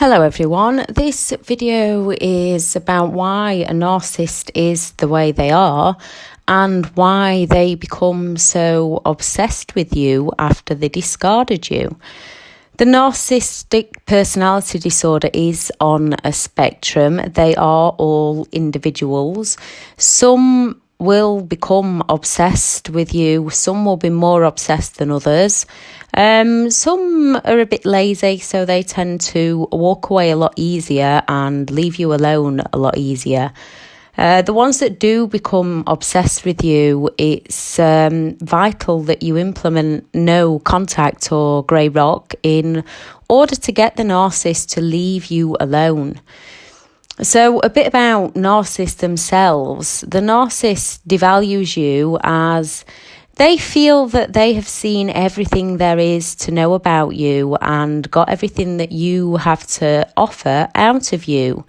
Hello everyone, this video is about why a narcissist is the way they are and why they become so obsessed with you after they discarded you. The narcissistic personality disorder is on a spectrum. They are all individuals. Some will become obsessed with you, some will be more obsessed than others. Some are a bit lazy, so they tend to walk away a lot easier and leave you alone a lot easier. The ones that do become obsessed with you, it's vital that you implement no contact or grey rock in order to get the narcissist to leave you alone. So a bit about narcissists themselves. The narcissist devalues you as they feel that they have seen everything there is to know about you and got everything that you have to offer out of you.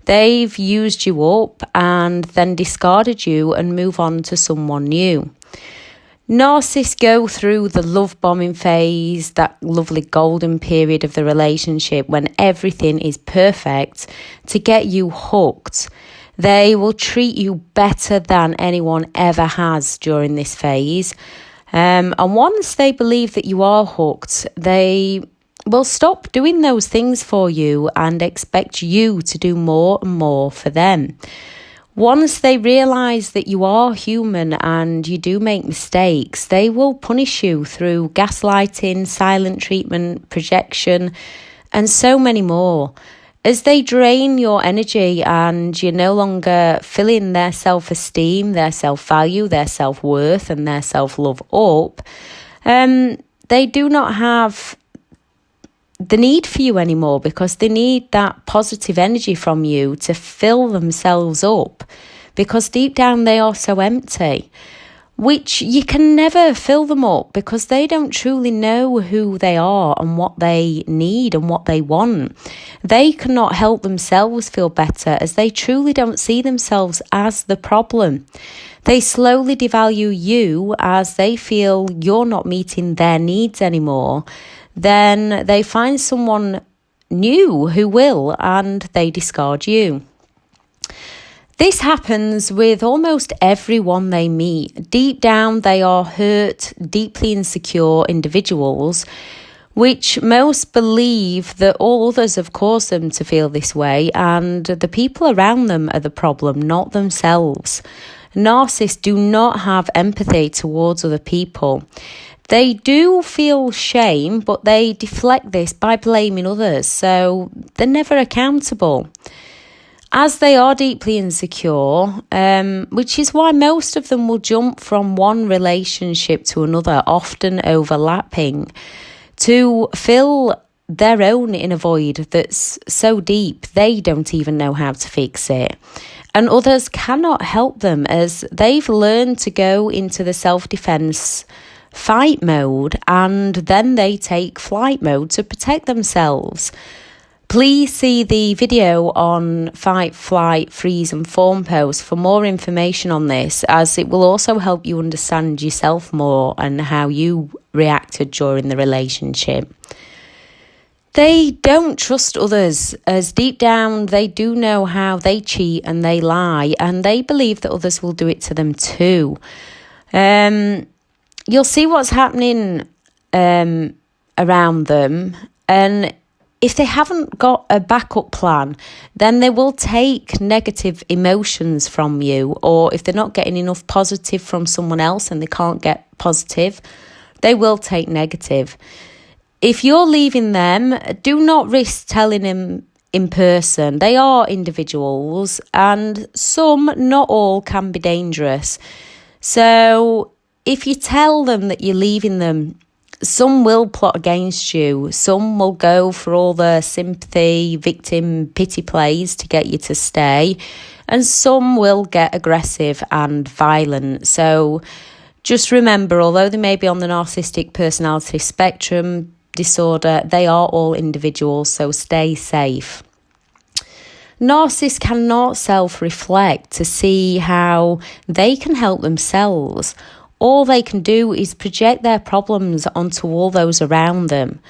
They've used you up and then discarded you and move on to someone new. Narcissists go through the love bombing phase, that lovely golden period of the relationship when everything is perfect to get you hooked. They will treat you better than anyone ever has during this phase. And once they believe that you are hooked, they will stop doing those things for you and expect you to do more and more for them. Once they realise that you are human and you do make mistakes, they will punish you through gaslighting, silent treatment, projection, and so many more. As they drain your energy and you're no longer filling their self-esteem, their self-value, their self-worth and their self-love up, they do not have the need for you anymore because they need that positive energy from you to fill themselves up, because deep down they are so empty, which you can never fill them up because they don't truly know who they are and what they need and what they want. They cannot help themselves feel better as they truly don't see themselves as the problem. They slowly devalue you as they feel you're not meeting their needs anymore. Then they find someone new who will, and they discard you. This happens with almost everyone they meet. Deep down, they are hurt, deeply insecure individuals, which most believe that all others have caused them to feel this way, and the people around them are the problem, not themselves. Narcissists do not have empathy towards other people. They do feel shame, but they deflect this by blaming others, so they're never accountable. As they are deeply insecure, which is why most of them will jump from one relationship to another, often overlapping, to fill their own inner void that's so deep they don't even know how to fix it. And others cannot help them as they've learned to go into the self-defense fight mode and then they take flight mode to protect themselves. Please see the video on fight, flight, freeze and fawn pose for more information on this, as it will also help you understand yourself more and how you reacted during the relationship. They don't trust others, as deep down they do know how they cheat and they lie, and they believe that others will do it to them too. You'll see what's happening around them, and if they haven't got a backup plan, then they will take negative emotions from you, or if they're not getting enough positive from someone else and they can't get positive, they will take negative. If you're leaving them, do not risk telling them in person. They are individuals, and some, not all, can be dangerous. So if you tell them that you're leaving them, some will plot against you. Some will go for all the sympathy, victim, pity plays to get you to stay. And some will get aggressive and violent. So just remember, although they may be on the narcissistic personality spectrum disorder, they are all individuals, so stay safe. Narcissists cannot self-reflect to see how they can help themselves. All they can do is project their problems onto all those around them.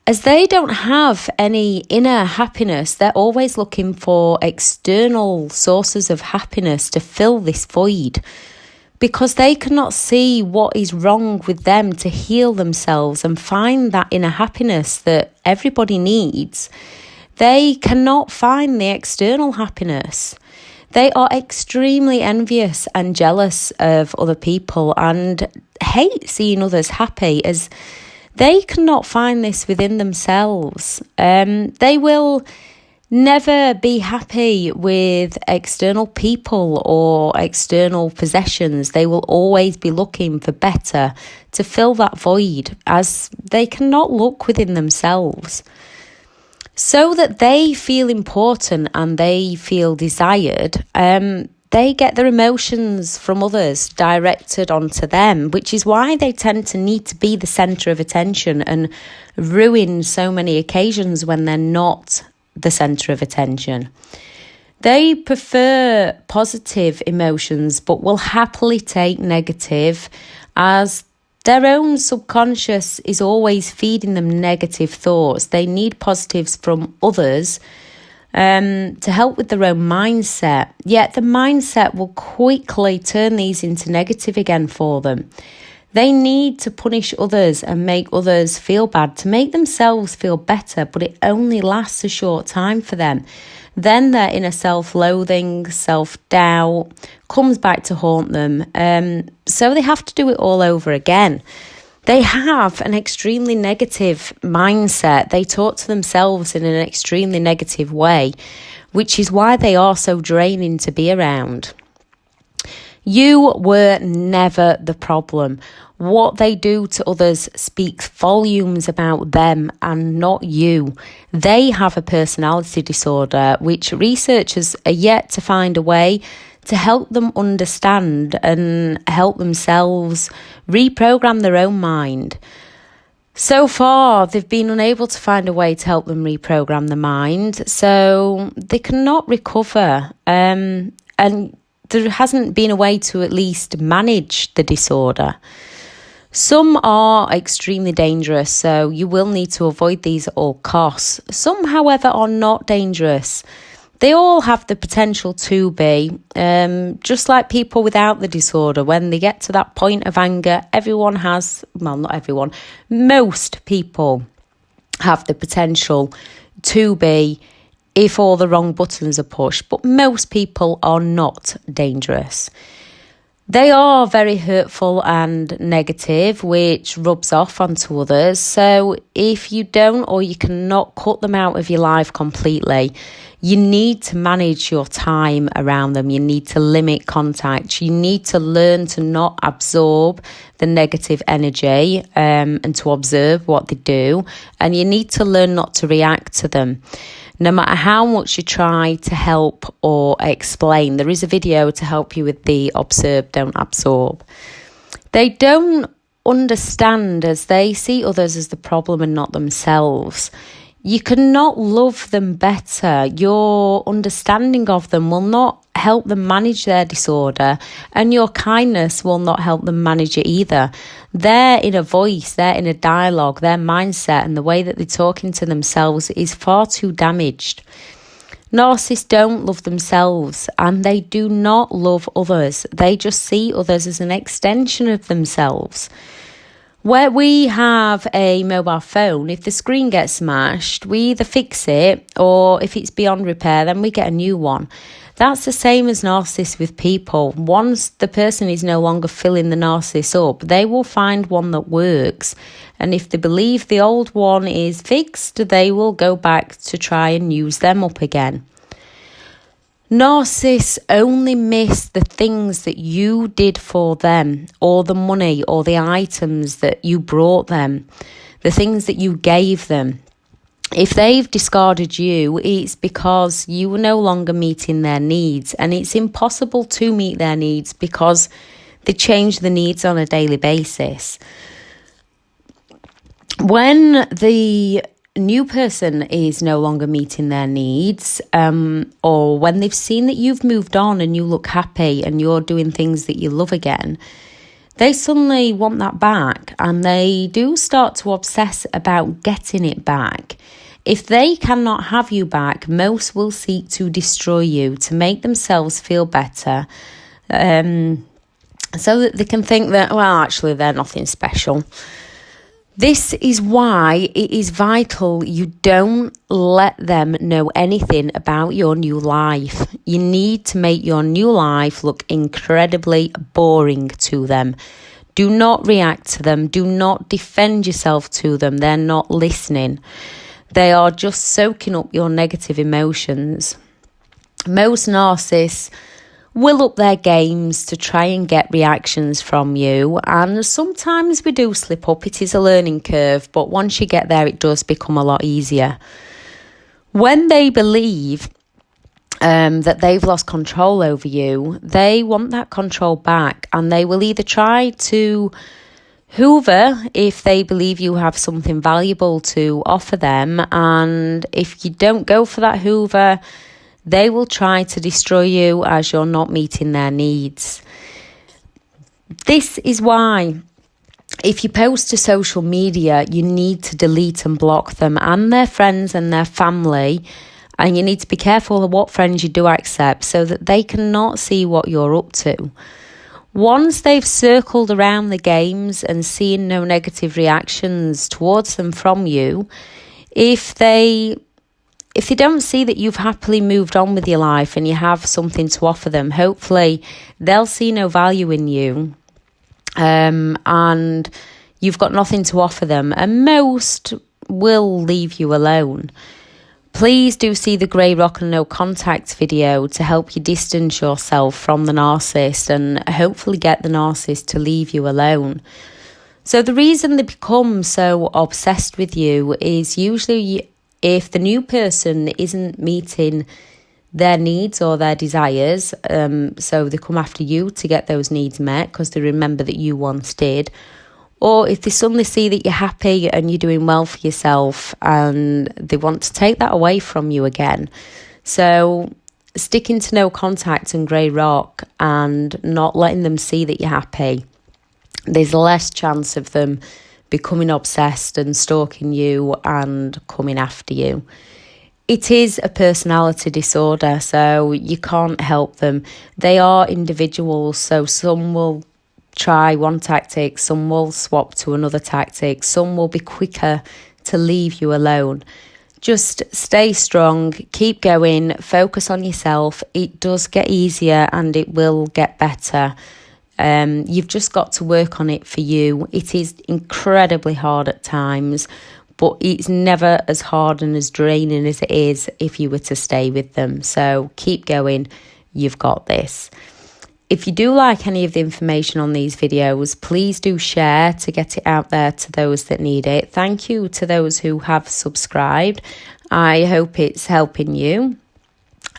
As they don't have any inner happiness, they're always looking for external sources of happiness to fill this void, because they cannot see what is wrong with them to heal themselves and find that inner happiness that everybody needs. They cannot find the external happiness. They are extremely envious and jealous of other people and hate seeing others happy, as they cannot find this within themselves. They will never be happy with external people or external possessions. They will always be looking for better to fill that void, as they cannot look within themselves. So that they feel important and they feel desired, they get their emotions from others directed onto them, which is why they tend to need to be the centre of attention and ruin so many occasions when they're not the centre of attention. They prefer positive emotions but will happily take negative, as their own subconscious is always feeding them negative thoughts. They need positives from others to help with their own mindset. Yet the mindset will quickly turn these into negative again for them. They need to punish others and make others feel bad to make themselves feel better, but it only lasts a short time for them. Then their inner self-loathing, self-doubt comes back to haunt them. So they have to do it all over again. They have an extremely negative mindset. They talk to themselves in an extremely negative way, which is why they are so draining to be around. You were never the problem. What they do to others speaks volumes about them and not you. They have a personality disorder, which researchers are yet to find a way to help them understand and help themselves reprogram their own mind. So far, they've been unable to find a way to help them reprogram the mind, so they cannot recover. And there hasn't been a way to at least manage the disorder. Some are extremely dangerous, so you will need to avoid these at all costs. Some, however, are not dangerous. They all have the potential to be, just like people without the disorder. When they get to that point of anger, not everyone, most people have the potential to be if all the wrong buttons are pushed, but most people are not dangerous. They are very hurtful and negative, which rubs off onto others. So if you don't, or you cannot cut them out of your life completely, you need to manage your time around them. You need to limit contact. You need to learn to not absorb the negative energy and to observe what they do. And you need to learn not to react to them. No matter how much you try to help or explain, there is a video to help you with the observe, don't absorb. They don't understand, as they see others as the problem and not themselves. You cannot love them better. Your understanding of them will not help them manage their disorder, and your kindness will not help them manage it either. Their inner voice, their inner dialogue, their mindset and the way that they're talking to themselves is far too damaged. Narcissists don't love themselves and they do not love others. They just see others as an extension of themselves. Where we have a mobile phone, if the screen gets smashed, we either fix it, or if it's beyond repair, then we get a new one. That's the same as narcissists with people. Once the person is no longer filling the narcissist up, they will find one that works. And if they believe the old one is fixed, they will go back to try and use them up again. Narcissists only miss the things that you did for them, or the money or the items that you brought them, the things that you gave them. If they've discarded you, it's because you were no longer meeting their needs, and it's impossible to meet their needs because they change the needs on a daily basis. When the new person is no longer meeting their needs, or when they've seen that you've moved on and you look happy and you're doing things that you love again, they suddenly want that back, and they do start to obsess about getting it back. If they cannot have you back, most will seek to destroy you to make themselves feel better, so that they can think that, well, actually, they're nothing special. This is why it is vital you don't let them know anything about your new life. You need to make your new life look incredibly boring to them. Do not react to them. Do not defend yourself to them. They're not listening. They are just soaking up your negative emotions. Most narcissists will up their games to try and get reactions from you, and sometimes we do slip up. It is a learning curve, but once you get there, it does become a lot easier. When they believe that they've lost control over you, they want that control back, and they will either try to hoover if they believe you have something valuable to offer them, and if you don't go for that hoover, they will try to destroy you as you're not meeting their needs. This is why if you post to social media, you need to delete and block them and their friends and their family. And you need to be careful of what friends you do accept so that they cannot see what you're up to. Once they've circled around the games and seen no negative reactions towards them from you, if they don't see that you've happily moved on with your life and you have something to offer them, hopefully they'll see no value in you, and you've got nothing to offer them, and most will leave you alone. Please do see the grey rock and no contact video to help you distance yourself from the narcissist and hopefully get the narcissist to leave you alone. So the reason they become so obsessed with you is usually if the new person isn't meeting their needs or their desires, so they come after you to get those needs met because they remember that you once did. Or if they suddenly see that you're happy and you're doing well for yourself and they want to take that away from you again. So sticking to no contact and grey rock and not letting them see that you're happy, there's less chance of them becoming obsessed and stalking you and coming after you. It is a personality disorder, so you can't help them. They are individuals, so some will try one tactic, some will swap to another tactic, some will be quicker to leave you alone. Just stay strong, keep going, focus on yourself. It does get easier and it will get better. You've just got to work on it for you. It is incredibly hard at times, but it's never as hard and as draining as it is if you were to stay with them. So keep going. You've got this. If you do like any of the information on these videos, please do share to get it out there to those that need it. Thank you to those who have subscribed. I hope it's helping you.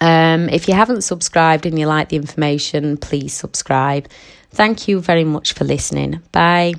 If you haven't subscribed and you like the information, please subscribe. Thank you very much for listening. Bye.